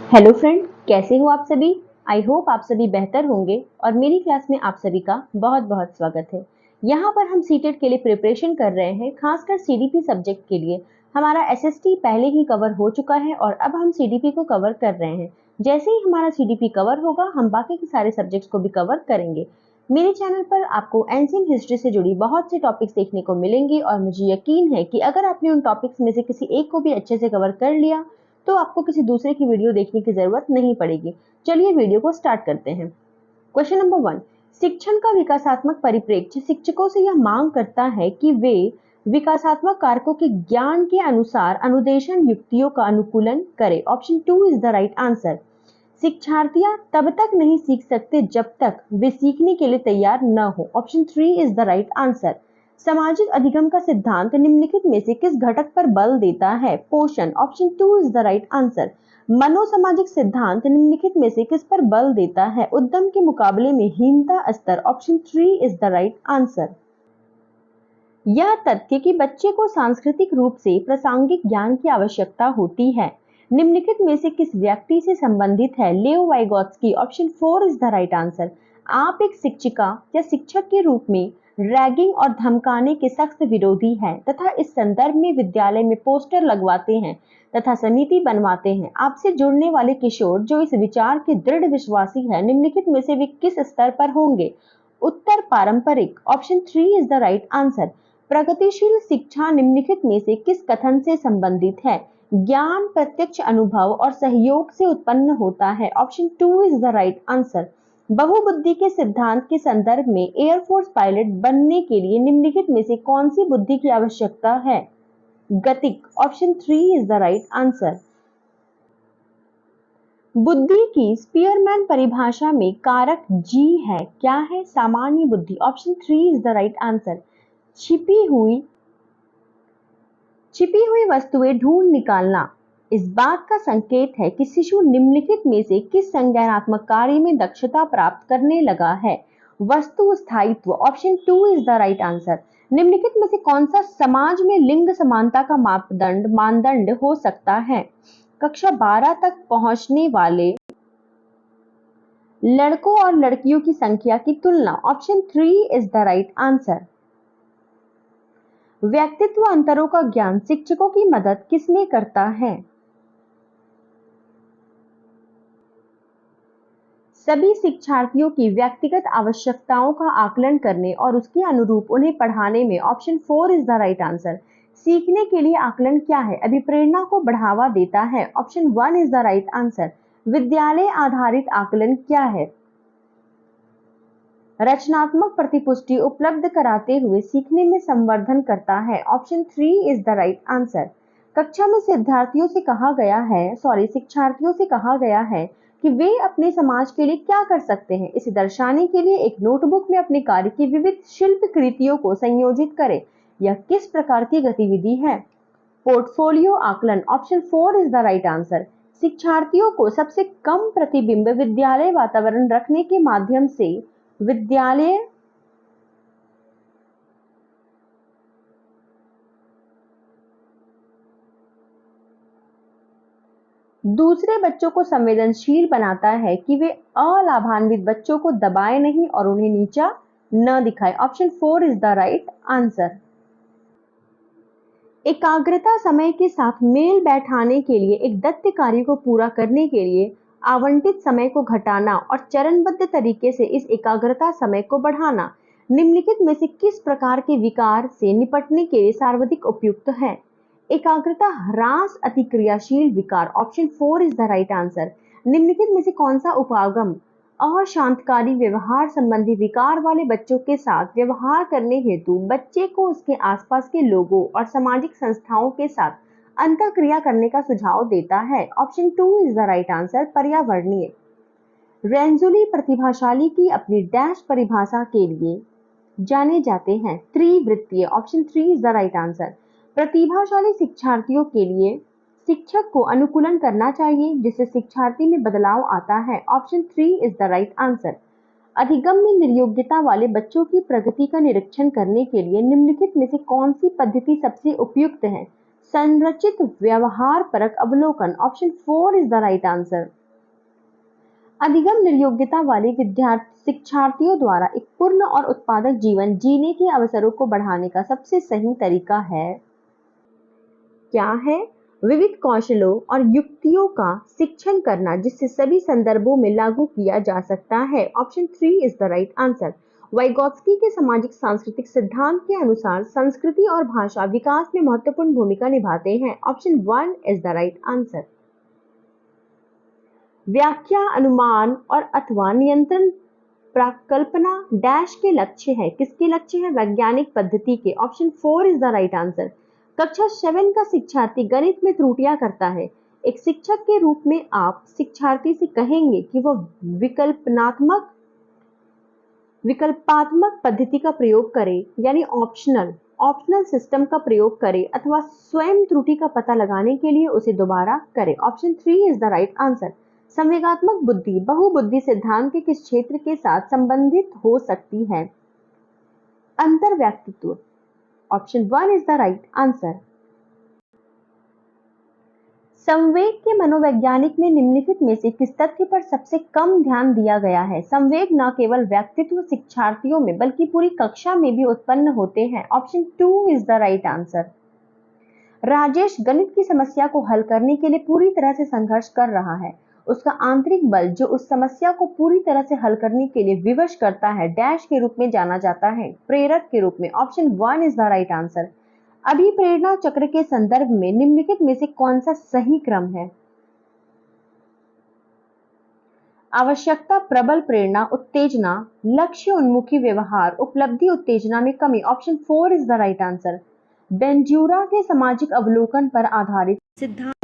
Hello friend, कैसे हो आप सभी। आई होप आप सभी बेहतर होंगे और मेरी क्लास में आप सभी का बहुत बहुत स्वागत है। यहाँ पर हम सीटेट के लिए प्रिपरेशन कर रहे हैं, खासकर सीडीपी सब्जेक्ट के लिए। हमारा एसएसटी पहले ही कवर हो चुका है और अब हम सीडीपी को कवर कर रहे हैं। जैसे ही हमारा सीडीपी कवर होगा हम बाकी के सारे सब्जेक्ट्स को भी कवर करेंगे। मेरे चैनल पर आपको एंशिएंट हिस्ट्री से जुड़ी बहुत से टॉपिक्स देखने को मिलेंगे और मुझे यकीन है कि अगर आपने उन टॉपिक्स में से किसी एक को भी अच्छे से कवर कर लिया तो आपको किसी दूसरे की वीडियो देखने की जरूरत नहीं पड़ेगी। चलिए वीडियो को स्टार्ट करते हैं। क्वेश्चन नंबर 1, शिक्षण का विकासात्मक परिप्रेक्ष्य शिक्षकों से यह मांग करता है कि वे विकासात्मक कारकों के ज्ञान के अनुसार अनुदेशन युक्तियों का अनुकूलन करें। Option 2 is the right answer. शिक्षार्थियां तब तक नहीं सीख सकते जब तक वे सीखने के लिए तैयार न हो। Option 3 is the right answer. सामाजिक अधिगम का सिद्धांत निम्नलिखित में से किस घटक पर बल देता है? पोषण। Option 2 is the right answer. मनोसामाजिक सिद्धांत निम्नलिखित में से किस पर बल देता है? उद्यम के मुकाबले में हीनता स्तर। Option 3 is the right answer. यह तथ्य कि बच्चे को सांस्कृतिक रूप से प्रासंगिक ज्ञान की आवश्यकता होती है निम्नलिखित में से किस व्यक्ति से संबंधित है? लेओ Vygotsky. Option 4 is the right answer. आप एक शिक्षिका या शिक्षक के रूप में रैगिंग और धमकाने के सख्त विरोधी हैं तथा इस संदर्भ में विद्यालय में पोस्टर लगवाते हैं तथा समिति बनवाते हैं। आपसे जुड़ने वाले किशोर जो इस विचार के दृढ़ विश्वासी है निम्नलिखित में से वे किस स्तर पर होंगे? उत्तर पारंपरिक। Option 3 is the right answer. प्रगतिशील शिक्षा निम्नलिखित में से किस कथन से संबंधित है? ज्ञान प्रत्यक्ष अनुभव और सहयोग से उत्पन्न होता है। Option 2 is the right answer. बहुबुद्धि के सिद्धांत के संदर्भ में एयरफोर्स पायलट बनने के लिए निम्नलिखित में से कौन सी बुद्धि की आवश्यकता है? गतिक। Option 3 is the right answer. बुद्धि की स्पीयरमैन परिभाषा में कारक जी है, क्या है? सामान्य बुद्धि। Option 3 is the right answer. छिपी हुई वस्तुएं ढूंढ निकालना इस बात का संकेत है कि शिशु निम्नलिखित में से किस संज्ञानात्मक कार्य में दक्षता प्राप्त करने लगा है? वस्तु स्थायित्व। Option 2 is the right answer. निम्नलिखित में से कौन सा समाज में लिंग समानता का मानदंड हो सकता है? कक्षा 12 तक पहुंचने वाले लड़कों और लड़कियों की संख्या की तुलना। Option 3 is the right answer. व्यक्तित्व अंतरों का ज्ञान शिक्षकों की मदद किसमें करता है? सभी शिक्षार्थियों की व्यक्तिगत आवश्यकताओं का आकलन करने और उसके अनुरूप उन्हें पढ़ाने में। Option 4 is the right answer. सीखने के लिए आकलन क्या है? अभिप्रेरणा को बढ़ावा देता है। Option 1 is the right answer. विद्यालय आधारित आकलन क्या है? रचनात्मक प्रतिपुष्टि उपलब्ध कराते हुए सीखने में संवर्धन करता है। Option 3 is the right answer. कक्षा में शिक्षार्थियों से कहा गया है कि वे अपने समाज के लिए क्या कर सकते हैं। इसे दर्शाने के लिए एक नोटबुक में अपने कार्य की विविध शिल्प कृतियों को संयोजित करें। यह किस प्रकार की गतिविधि है? पोर्टफोलियो आकलन। Option 4 is the right answer. शिक्षार्थियों को सबसे कम प्रतिबिंब विद्यालय वातावरण रखने के माध्यम से विद्यालय दूसरे बच्चों को संवेदनशील बनाता है कि वे अलाभान्वित बच्चों को दबाए नहीं और उन्हें नीचा न दिखाए। Option 4 is the right answer. एकाग्रता समय के साथ मेल बैठाने के लिए एक दत्त कार्य को पूरा करने के लिए आवंटित समय को घटाना और चरणबद्ध तरीके से इस एकाग्रता समय को बढ़ाना निम्नलिखित में से किस प्रकार के विकार से निपटने के लिए सर्वाधिक उपयुक्त है? एकाग्रता ह्रास अतिक्रियाशील विकार। Option 4 is the right answer. निम्नलिखित में से कौन सा उपागम अशांतकारी व्यवहार संबंधी विकार वाले बच्चों के साथ व्यवहार करने हेतु बच्चे को उसके आसपास के लोगों और सामाजिक संस्थाओं के साथ अंतःक्रिया करने का सुझाव देता है? Option 2 is the right answer. पर्यावरणीय। रेंजुली प्रतिभाशाली की अपनी डैश परिभाषा के लिए जाने जाते हैं। त्रिवृत्तीय। Option 3 is the right answer. प्रतिभाशाली शिक्षार्थियों के लिए शिक्षक को अनुकूलन करना चाहिए जिससे शिक्षार्थी में बदलाव आता है। Option 3 is the right answer. अधिगम में निर्योग्यता वाले बच्चों की प्रगति का निरीक्षण करने के लिए निम्नलिखित में से कौन सी पद्धति सबसे उपयुक्त है? संरचित व्यवहार परक अवलोकन। Option 4 is the right answer. अधिगम निर्योग्यता वाले शिक्षार्थियों द्वारा एक पूर्ण और उत्पादक जीवन जीने के अवसरों को बढ़ाने का सबसे सही तरीका है क्या है? विविध कौशलों और युक्तियों का शिक्षण करना जिससे सभी संदर्भों में लागू किया जा सकता है। Option 3 is the right answer. Vygotsky के सामाजिक सांस्कृतिक सिद्धांत के अनुसार संस्कृति और भाषा विकास में महत्वपूर्ण भूमिका निभाते हैं। Option 1 is the right answer. व्याख्या, अनुमान और अथवा नियंत्रण प्रकल्पना डैश के लक्ष्य है। किसके लक्ष्य है? वैज्ञानिक पद्धति के। Option 4 is the right answer. कक्षा 7 का शिक्षार्थी गणित में त्रुटियां करता है। एक शिक्षक के रूप में आप शिक्षार्थी से कहेंगे कि वह विकल्पात्मक पद्धति का प्रयोग करे, यानी ऑप्शनल सिस्टम का प्रयोग करे, अथवा स्वयं त्रुटि का पता लगाने के लिए उसे दोबारा करे। Option 3 is the right answer. संवेगात्मक बुद्धि बहुबुद्धि सिद्धांत के किस क्षेत्र के साथ संबंधित हो सकती है? अंतर्व्यक्तित्व। Option 1 is the right answer. संवेग के मनोवैज्ञानिक में निम्नलिखित में से किस तथ्य पर सबसे कम ध्यान दिया गया है? संवेग न केवल व्यक्तित्व शिक्षार्थियों में बल्कि पूरी कक्षा में भी उत्पन्न होते हैं। Option 2 is the right answer. Rajesh गणित की समस्या को हल करने के लिए पूरी तरह से संघर्ष कर रहा है। उसका आंतरिक बल जो उस समस्या को पूरी तरह से हल करने के लिए विवश करता है डैश के रूप में जाना जाता है, प्रेरक के रूप में। Option 1 is the right answer. अभिप्रेरणा चक्र के संदर्भ में निम्नलिखित में से कौन सा सही क्रम है? आवश्यकता, प्रबल प्रेरणा, उत्तेजना, लक्ष्य उन्मुखी व्यवहार, उपलब्धि उत्तेजना में कमी। Option 4 is the right answer. Bandura के सामाजिक अवलोकन पर आधारित सिद्धांत